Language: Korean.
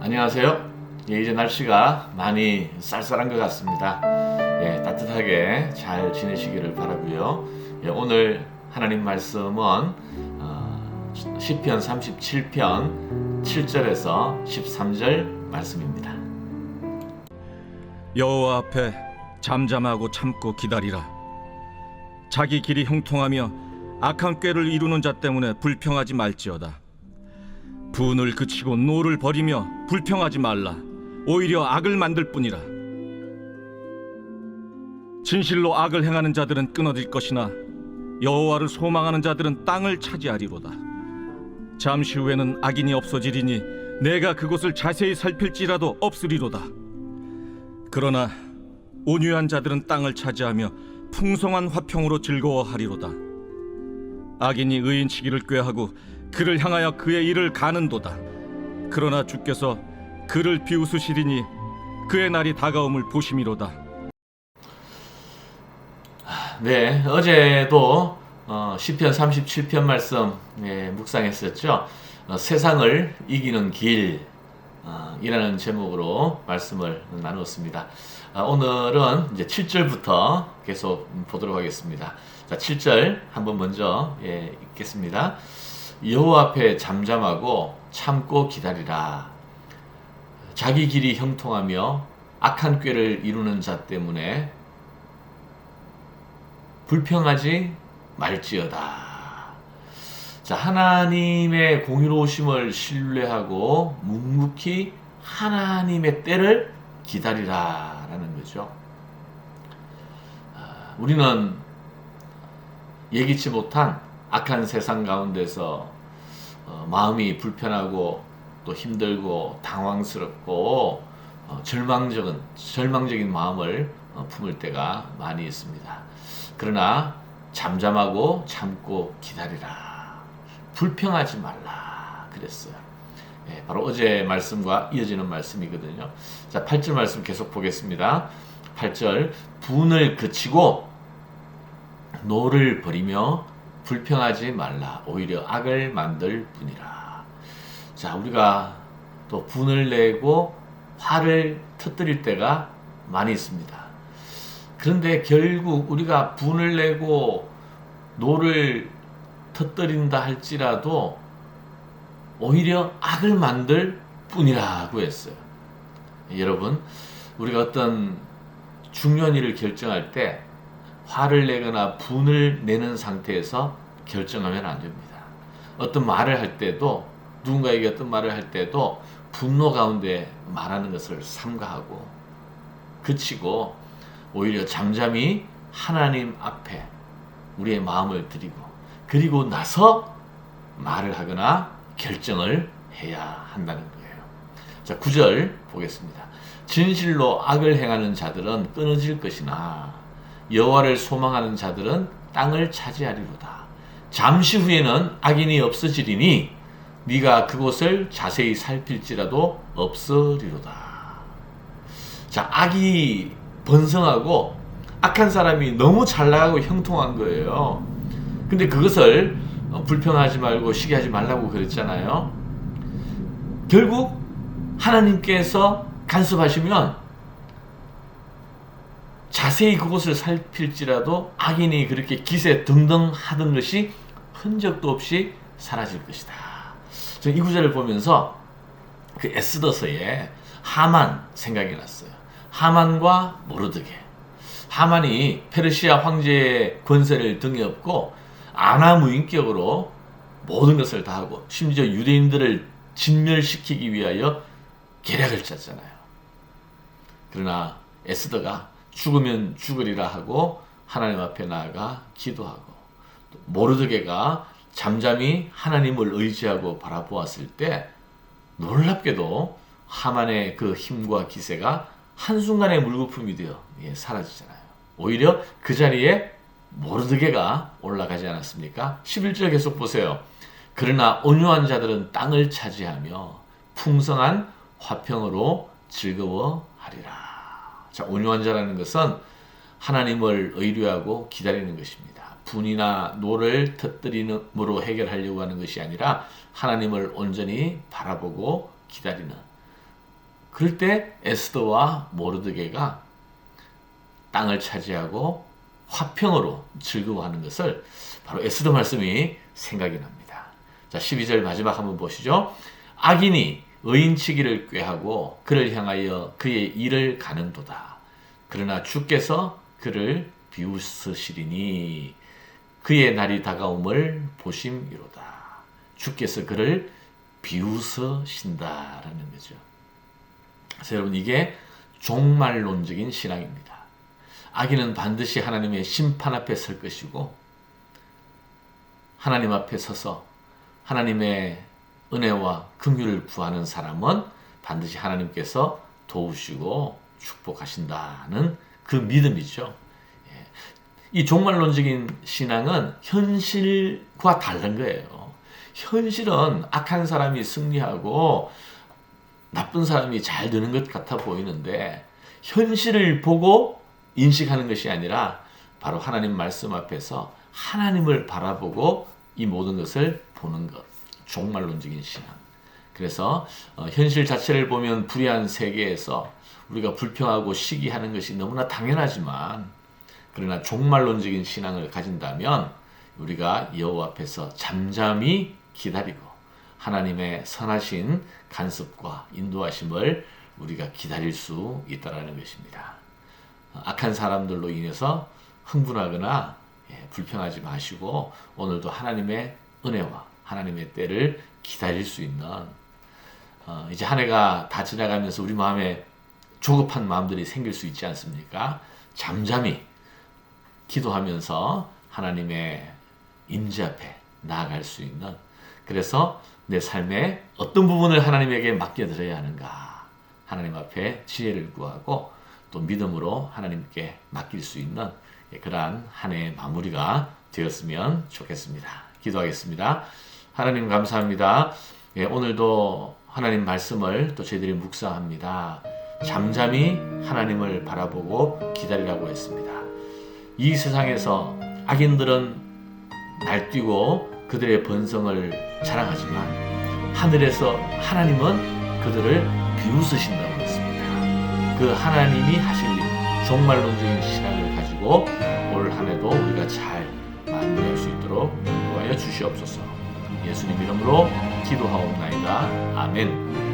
안녕하세요. 이제 날씨가 많이 쌀쌀한 것 같습니다. 따뜻하게 잘 지내시기를 바라고요. 오늘 하나님 말씀은 시편 37편 7절에서 13절 말씀입니다. 여호와 앞에 잠잠하고 참고 기다리라. 자기 길이 형통하며 악한 꾀를 이루는 자 때문에 불평하지 말지어다. 분을 그치고 노를 버리며 불평하지 말라. 오히려 악을 만들 뿐이라. 진실로 악을 행하는 자들은 끊어질 것이나 여호와를 소망하는 자들은 땅을 차지하리로다. 잠시 후에는 악인이 없어지리니 내가 그곳을 자세히 살필지라도 없으리로다. 그러나 온유한 자들은 땅을 차지하며 풍성한 화평으로 즐거워하리로다. 악인이 의인치기를 꾀하고 그를 향하여 그의 일을 가는도다. 그러나 주께서 그를 비웃으시리니 그의 날이 다가옴을 보심이로다. 네, 어제도 시편 37편 말씀 묵상했었죠. 세상을 이기는 길 이라는 제목으로 말씀을 나누었습니다. 오늘은 이제 7절부터 계속 보도록 하겠습니다. 자, 7절 한번 먼저 읽겠습니다. 여호와 앞에 잠잠하고 참고 기다리라. 자기 길이 형통하며 악한 꾀를 이루는 자 때문에 불평하지 말지어다. 자, 하나님의 공의로우심을 신뢰하고 묵묵히 하나님의 때를 기다리라라는 거죠. 우리는 예기치 못한 악한 세상 가운데서 마음이 불편하고 또 힘들고 당황스럽고 절망적인 마음을 품을 때가 많이 있습니다. 그러나 잠잠하고 참고 기다리라. 불평하지 말라 그랬어요. 바로 어제 말씀과 이어지는 말씀이거든요. 자, 8절 말씀 계속 보겠습니다. 8절 분을 그치고 노를 버리며 불평하지 말라. 오히려 악을 만들 뿐이라. 자, 우리가 또 분을 내고 화를 터뜨릴 때가 많이 있습니다. 그런데 결국 우리가 분을 내고 노를 터뜨린다 할지라도 오히려 악을 만들 뿐이라고 했어요. 여러분, 우리가 어떤 중요한 일을 결정할 때 화를 내거나 분을 내는 상태에서 결정하면 안 됩니다. 어떤 말을 할 때도 누군가에게 어떤 말을 할 때도 분노 가운데 말하는 것을 삼가하고 그치고 오히려 잠잠히 하나님 앞에 우리의 마음을 드리고 그리고 나서 말을 하거나 결정을 해야 한다는 거예요. 자, 9절 보겠습니다. 진실로 악을 행하는 자들은 끊어질 것이나 여호와를 소망하는 자들은 땅을 차지하리로다. 잠시 후에는 악인이 없어지리니 네가 그곳을 자세히 살필지라도 없으리로다. 자, 악이 번성하고 악한 사람이 너무 잘 나가고 형통한 거예요. 근데 그것을 불평하지 말고 시기하지 말라고 그랬잖아요. 결국 하나님께서 간섭하시면 자세히 그곳을 살필지라도 악인이 그렇게 기세 등등 하던 것이 흔적도 없이 사라질 것이다. 저는 이 구절을 보면서 그 에스더서에 하만 생각이 났어요. 하만과 모르드게. 하만이 페르시아 황제의 권세를 등에 업고 안하무인격으로 모든 것을 다 하고 심지어 유대인들을 진멸시키기 위하여 계략을 짰잖아요. 그러나 에스더가 죽으면 죽으리라 하고 하나님 앞에 나아가 기도하고 모르드게가 잠잠히 하나님을 의지하고 바라보았을 때 놀랍게도 하만의 그 힘과 기세가 한순간에 물거품이 되어 사라지잖아요. 오히려 그 자리에 모르드게가 올라가지 않았습니까? 11절 계속 보세요. 그러나 온유한 자들은 땅을 차지하며 풍성한 화평으로 즐거워하리라. 자, 온유한 자라는 것은 하나님을 의뢰하고 기다리는 것입니다. 분이나 노를 터뜨림으로 해결하려고 하는 것이 아니라 하나님을 온전히 바라보고 기다리는 그럴 때 에스더와 모르드게가 땅을 차지하고 화평으로 즐거워하는 것을 바로 에스더 말씀이 생각이 납니다. 자, 12절 마지막 한번 보시죠. 악인이 의인치기를 꾀하고 그를 향하여 그의 일을 가는도다. 그러나 주께서 그를 비웃으시리니 그의 날이 다가옴을 보심이로다. 주께서 그를 비웃으신다라는 거죠. 그래서 여러분, 이게 종말론적인 신앙입니다. 악인은 반드시 하나님의 심판 앞에 설 것이고 하나님 앞에 서서 하나님의 은혜와 긍휼을 구하는 사람은 반드시 하나님께서 도우시고 축복하신다는 그 믿음이죠. 이 종말론적인 신앙은 현실과 다른 거예요. 현실은 악한 사람이 승리하고 나쁜 사람이 잘 되는 것 같아 보이는데 현실을 보고 인식하는 것이 아니라 바로 하나님 말씀 앞에서 하나님을 바라보고 이 모든 것을 보는 것. 종말론적인 신앙. 그래서 현실 자체를 보면 불의한 세계에서 우리가 불평하고 시기하는 것이 너무나 당연하지만 그러나 종말론적인 신앙을 가진다면 우리가 여호와 앞에서 잠잠히 기다리고 하나님의 선하신 간섭과 인도하심을 우리가 기다릴 수 있다는 것입니다. 악한 사람들로 인해서 흥분하거나 불평하지 마시고 오늘도 하나님의 은혜와 하나님의 때를 기다릴 수 있는 이제 한 해가 다 지나가면서 우리 마음에 조급한 마음들이 생길 수 있지 않습니까? 잠잠히 기도하면서 하나님의 임재 앞에 나아갈 수 있는, 그래서 내 삶의 어떤 부분을 하나님에게 맡겨드려야 하는가, 하나님 앞에 지혜를 구하고 또 믿음으로 하나님께 맡길 수 있는 그러한 한 해의 마무리가 되었으면 좋겠습니다. 기도하겠습니다. 하나님 감사합니다. 오늘도 하나님 말씀을 또 저희들이 묵상합니다. 잠잠히 하나님을 바라보고 기다리라고 했습니다. 이 세상에서 악인들은 날뛰고 그들의 번성을 자랑하지만 하늘에서 하나님은 그들을 비웃으신다고 했습니다. 그 하나님이 하실 일, 종말론적인 신앙을 가지고 올 한 해도 우리가 잘 마무리할 수 있도록 인도하여 주시옵소서. 예수님 이름으로 기도하옵나이다. 아멘.